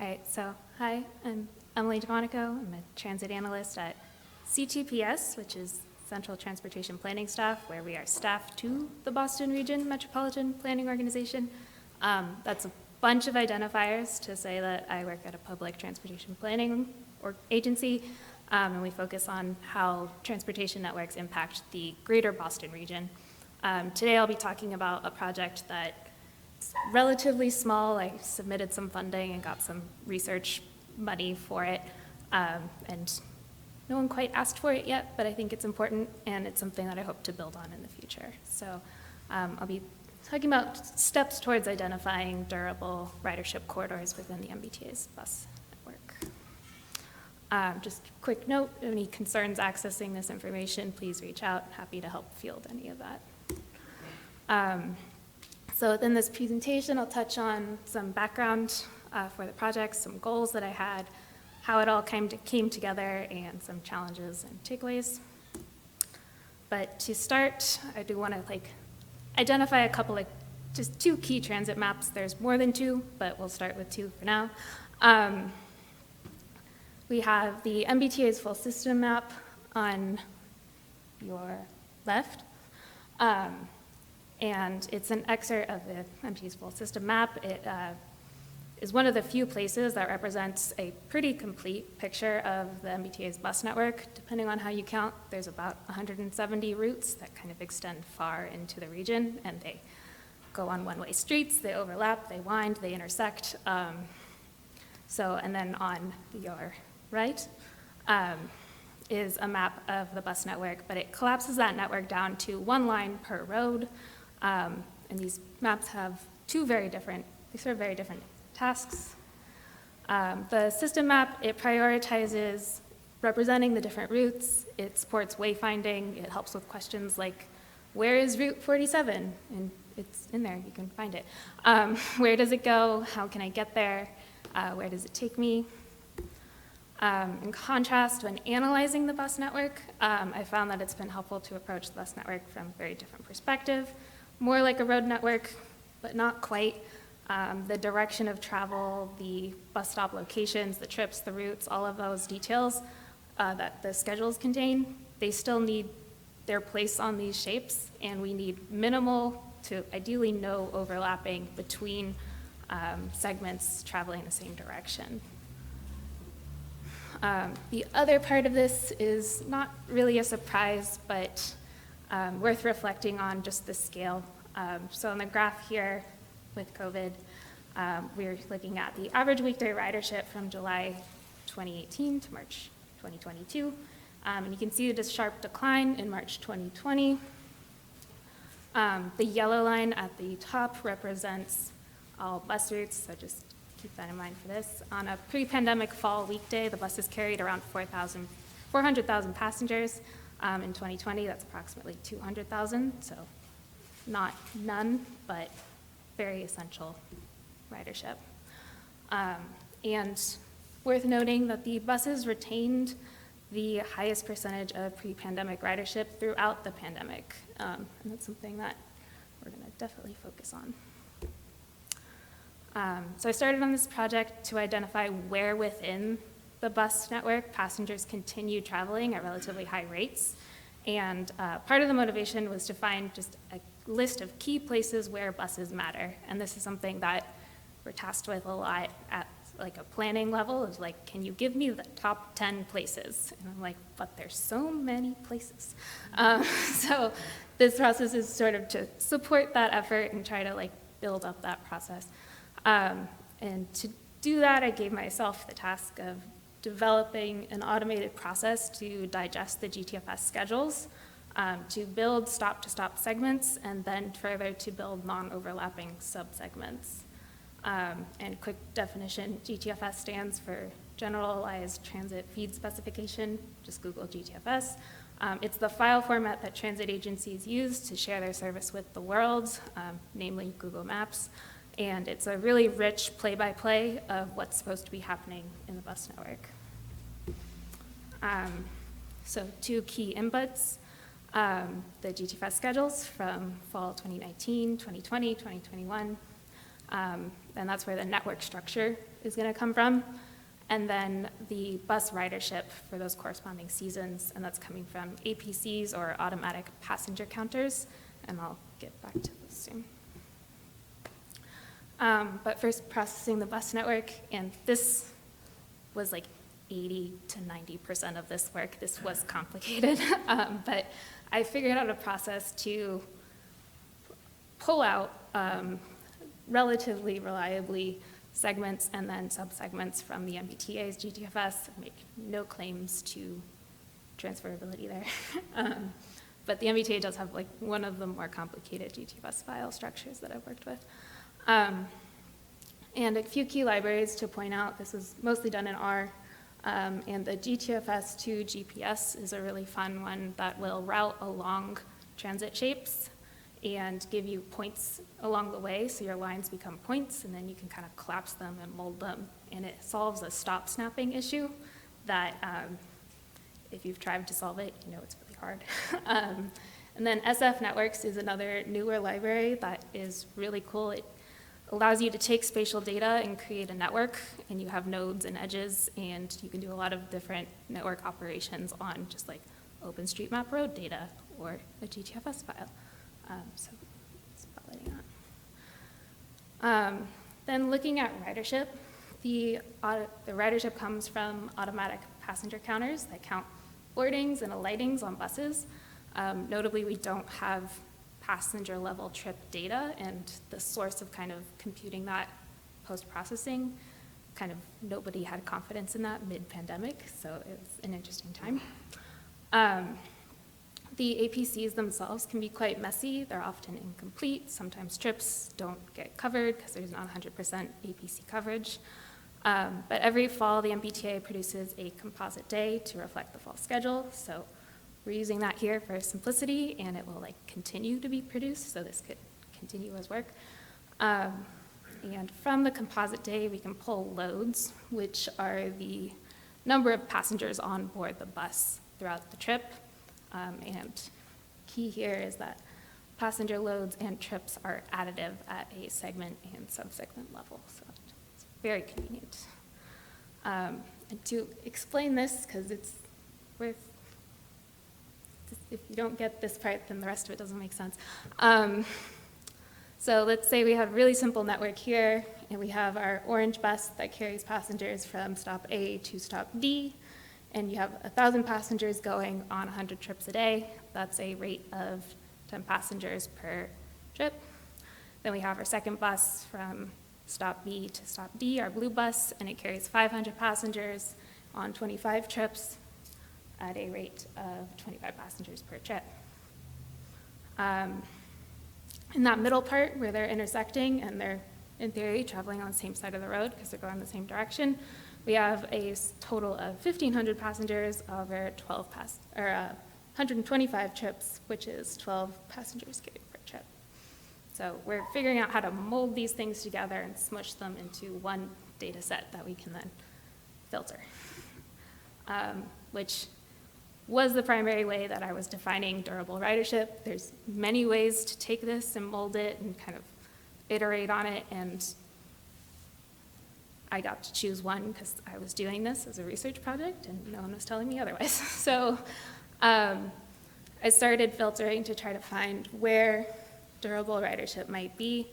All right, so hi, I'm Emily Domanico. I'm a transit analyst at CTPS, which is Central Transportation Planning Staff, where we are staff to the Boston Region Metropolitan Planning Organization. That's a bunch of identifiers to say that I work at a public transportation planning agency, and we focus on how transportation networks impact the greater Boston region. Today I'll be talking about a project that relatively small. I submitted some funding and got some research money for it, and no one quite asked for it yet, but I think it's important, and it's something that I hope to build on in the future. So I'll be talking about steps towards identifying durable ridership corridors within the MBTA's bus network. Just a quick note, any concerns accessing this information, please reach out. Happy to help field any of that. So within this presentation, I'll touch on some background for the project, some goals that I had, how it all came together, and some challenges and takeaways. But to start, I do want to identify a couple, just two key transit maps. There's more than two, but we'll start with two for now. We have the MBTA's full system map on your left. And it's an excerpt of the MBTA's full system map. It is one of the few places that represents a pretty complete picture of the MBTA's bus network. Depending on how you count, there's about 170 routes that kind of extend far into the region, and they go on one-way streets, they overlap, they wind, they intersect. And then on your right is a map of the bus network, but it collapses that network down to one line per road. And these maps have serve very different tasks. The system map, it prioritizes representing the different routes. It supports wayfinding. It helps with questions like, where is Route 47? And it's in there, you can find it. Where does it go? How can I get there? Where does it take me? In contrast, when analyzing the bus network, I found that it's been helpful to approach the bus network from a very different perspective. More like a road network, but not quite. The direction of travel, the bus stop locations, the trips, the routes, all of those details that the schedules contain, they still need their place on these shapes, and we need minimal to ideally no overlapping between segments traveling the same direction. The other part of this is not really a surprise, but worth reflecting on just the scale. So on the graph here with COVID, we're looking at the average weekday ridership from July 2018 to March 2022. And you can see this sharp decline in March 2020. The yellow line at the top represents all bus routes, so just keep that in mind for this. On a pre-pandemic fall weekday, the buses carried around 400,000 passengers. In 2020, that's approximately 200,000, so not none, but very essential ridership. And worth noting that the buses retained the highest percentage of pre-pandemic ridership throughout the pandemic, and that's something that we're going to definitely focus on. So I started on this project to identify where within the bus network passengers continue traveling at relatively high rates. And part of the motivation was to find just a list of key places where buses matter. And this is something that we're tasked with a lot at a planning level, is can you give me the top 10 places? And I'm like, but there's so many places. So this process is sort of to support that effort and try to build up that process. And to do that, I gave myself the task of developing an automated process to digest the GTFS schedules, to build stop-to-stop segments, and then further to build non-overlapping subsegments. And quick definition, GTFS stands for Generalized Transit Feed Specification. Just Google GTFS. It's the file format that transit agencies use to share their service with the world, namely Google Maps. And it's a really rich play-by-play of what's supposed to be happening in the bus network. So two key inputs, the GTFS schedules from fall 2019, 2020, 2021, and that's where the network structure is going to come from, and then the bus ridership for those corresponding seasons, and that's coming from APCs, or automatic passenger counters, and I'll get back to this soon. But first, processing the bus network, and this was like 80 to 90% of this work. This was complicated, but I figured out a process to pull out relatively reliably segments and then subsegments from the MBTA's GTFS, make no claims to transferability there. But the MBTA does have like one of the more complicated GTFS file structures that I've worked with. And a few key libraries to point out. This is mostly done in R, and the GTFS2 GPS is a really fun one that will route along transit shapes and give you points along the way, so your lines become points, and then you can kind of collapse them and mold them. And it solves a stop snapping issue that if you've tried to solve it, you know it's really hard. And then SF Networks is another newer library that is really cool. It allows you to take spatial data and create a network, and you have nodes and edges, and you can do a lot of different network operations on just like OpenStreetMap road data or a GTFS file. So spotlighting that. Then looking at ridership, the ridership comes from automatic passenger counters that count boardings and alightings on buses. Notably, we don't have passenger level trip data, and the source of kind of computing that post-processing, kind of nobody had confidence in that mid-pandemic, so it was an interesting time. The APCs themselves can be quite messy. They're often incomplete. Sometimes trips don't get covered because there's not 100% APC coverage. But every fall, the MBTA produces a composite day to reflect the fall schedule. So we're using that here for simplicity, and it will like continue to be produced, so this could continue as work. And from the composite day, we can pull loads, which are the number of passengers on board the bus throughout the trip. And key here is that passenger loads and trips are additive at a segment and subsegment level, so it's very convenient. And to explain this, because it's worth, if you don't get this part, then the rest of it doesn't make sense. So let's say we have a really simple network here, and we have our orange bus that carries passengers from stop A to stop D, and you have 1,000 passengers going on 100 trips a day. That's a rate of 10 passengers per trip. Then we have our second bus from stop B to stop D, our blue bus, and it carries 500 passengers on 25 trips at a rate of 25 passengers per trip. In that middle part where they're intersecting and they're, in theory, traveling on the same side of the road because they're going the same direction, we have a total of 1,500 passengers over 125 trips, which is 12 passengers getting per trip. So we're figuring out how to mold these things together and smush them into one data set that we can then filter, which was the primary way that I was defining durable ridership. There's many ways to take this and mold it and kind of iterate on it, and I got to choose one because I was doing this as a research project and no one was telling me otherwise. So I started filtering to try to find where durable ridership might be,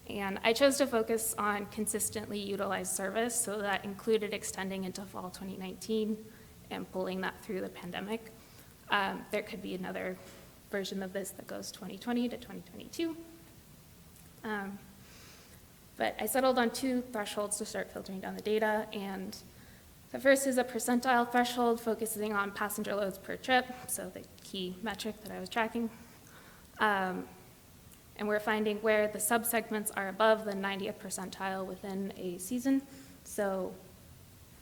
and I chose to focus on consistently utilized service, so that included extending into fall 2019 and pulling that through the pandemic. There could be another version of this that goes 2020 to 2022. But I settled on 2 thresholds to start filtering down the data, and the first is a percentile threshold focusing on passenger loads per trip, so the key metric that I was tracking. And we're finding where the subsegments are above the 90th percentile within a season. So,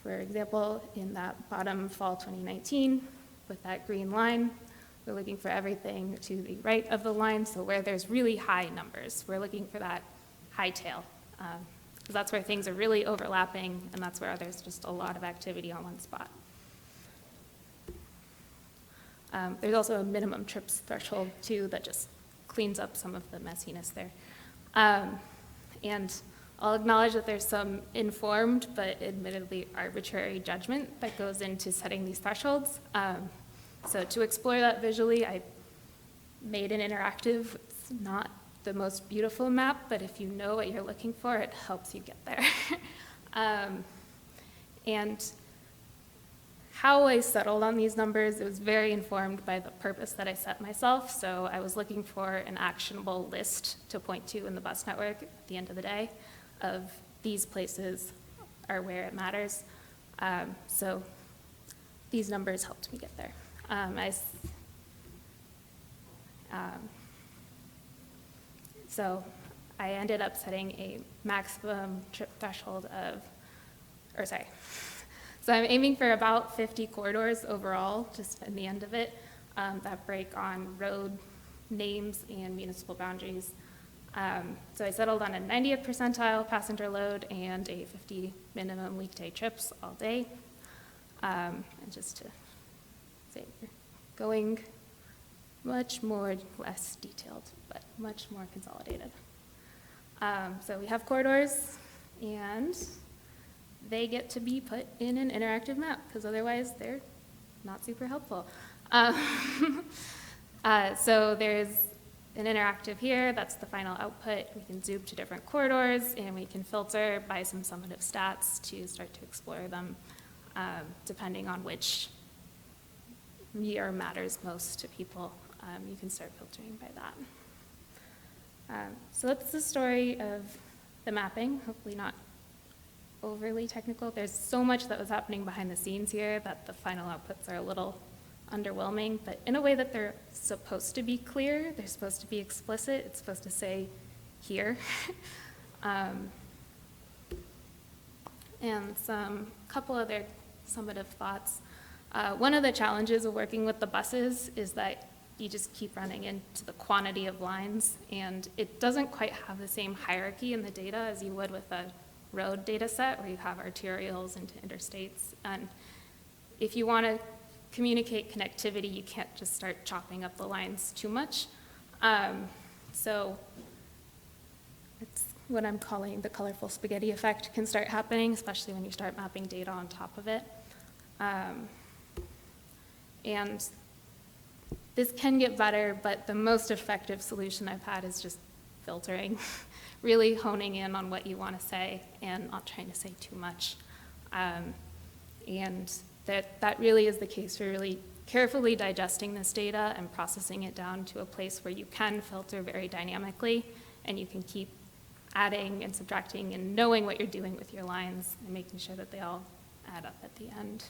for example, in that bottom fall 2019, with that green line, we're looking for everything to the right of the line, so where there's really high numbers. We're looking for that high tail. Because that's where things are really overlapping, and that's where there's just a lot of activity on one spot. There's also a minimum trips threshold, too, that just cleans up some of the messiness there. And I'll acknowledge that there's some informed but admittedly arbitrary judgment that goes into setting these thresholds. So to explore that visually, I made an interactive. It's not the most beautiful map, but if you know what you're looking for, it helps you get there. And how I settled on these numbers, it was very informed by the purpose that I set myself. So I was looking for an actionable list to point to in the bus network at the end of the day of these places are where it matters. So these numbers helped me get there. So I ended up setting a maximum trip threshold of, so I'm aiming for about 50 corridors overall, just in the end of it, that break on road names and municipal boundaries. So I settled on a 90th percentile passenger load and a 50 minimum weekday trips all day. And just to say, we're going much more less detailed, but much more consolidated. So we have corridors, and they get to be put in an interactive map, because otherwise they're not super helpful. So there's an interactive here, that's the final output. We can zoom to different corridors, and we can filter by some summative stats to start to explore them, depending on which year matters most to people. You can start filtering by that. So that's the story of the mapping, hopefully not overly technical. There's so much that was happening behind the scenes here that the final outputs are a little underwhelming, but in a way that they're supposed to be clear, they're supposed to be explicit, it's supposed to say here. And some couple other summative thoughts. One of the challenges of working with the buses is that you just keep running into the quantity of lines, and it doesn't quite have the same hierarchy in the data as you would with a road data set where you have arterials into interstates. And if you want to communicate connectivity, you can't just start chopping up the lines too much. So it's what I'm calling the colorful spaghetti effect can start happening, especially when you start mapping data on top of it. And this can get better, but the most effective solution I've had is just filtering, really honing in on what you want to say and not trying to say too much. And that really is the case for really carefully digesting this data and processing it down to a place where you can filter very dynamically, and you can keep adding and subtracting and knowing what you're doing with your lines and making sure that they all add up at the end.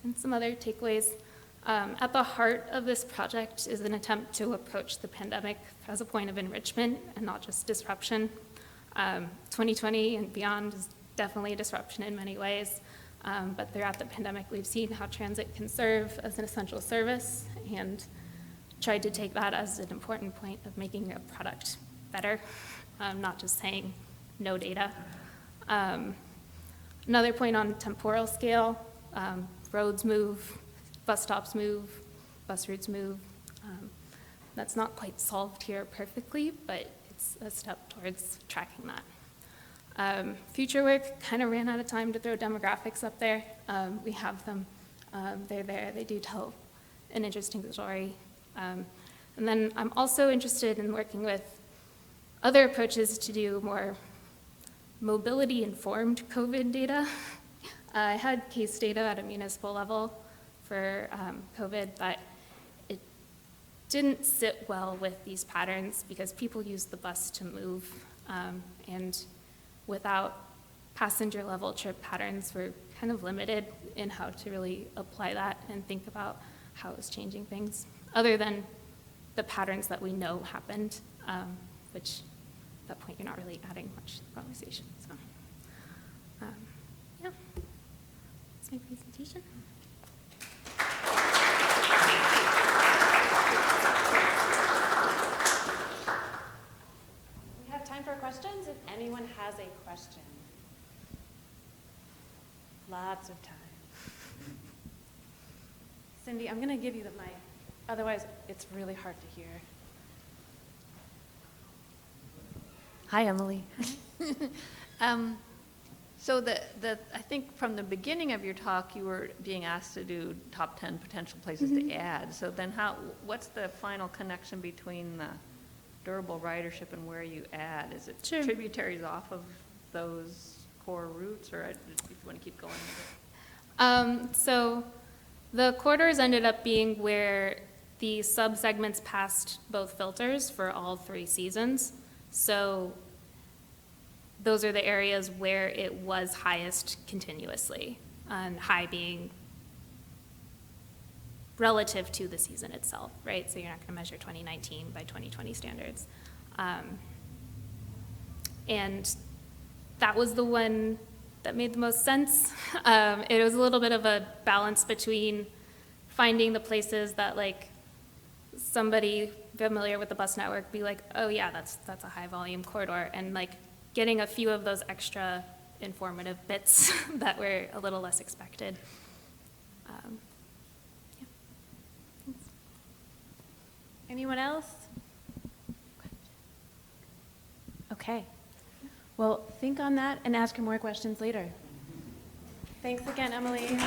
And some other takeaways. At the heart of this project is an attempt to approach the pandemic as a point of enrichment and not just disruption. 2020 and beyond is definitely a disruption in many ways, but throughout the pandemic we've seen how transit can serve as an essential service, and tried to take that as an important point of making a product better, not just saying no data. Another point on temporal scale, roads move, bus stops move, bus routes move. That's not quite solved here perfectly, but it's a step towards tracking that. Future work kind of ran out of time to throw demographics up there. We have them, they're there, they do tell an interesting story. And then I'm also interested in working with other approaches to do more mobility-informed COVID data. I had case data at a municipal level for COVID, but it didn't sit well with these patterns because people use the bus to move, and without passenger level trip patterns, we're kind of limited in how to really apply that and think about how it's changing things, other than the patterns that we know happened, which at that point you're not really adding much to the conversation. So, yeah, that's my presentation. We have time for questions if anyone has a question. Lots of time. Cindy, I'm going to give you the mic. Otherwise, it's really hard to hear. Hi, Emily. So I think from the beginning of your talk, you were being asked to do top 10 potential places to add. So then what's the final connection between the durable ridership and where you add? Is it Sure. tributaries off of those core routes, or if you want to keep going with it? So the corridors ended up being where the subsegments passed both filters for all 3 seasons. So those are the areas where it was highest continuously, and high being relative to the season itself, right? So you're not going to measure 2019 by 2020 standards. And that was the one that made the most sense. It was a little bit of a balance between finding the places that, like, somebody familiar with the bus network be like, oh yeah, that's a high volume corridor, and like getting a few of those extra informative bits that were a little less expected. Yeah. Anyone else? Okay. Well, think on that and ask her more questions later. Thanks again, Emily.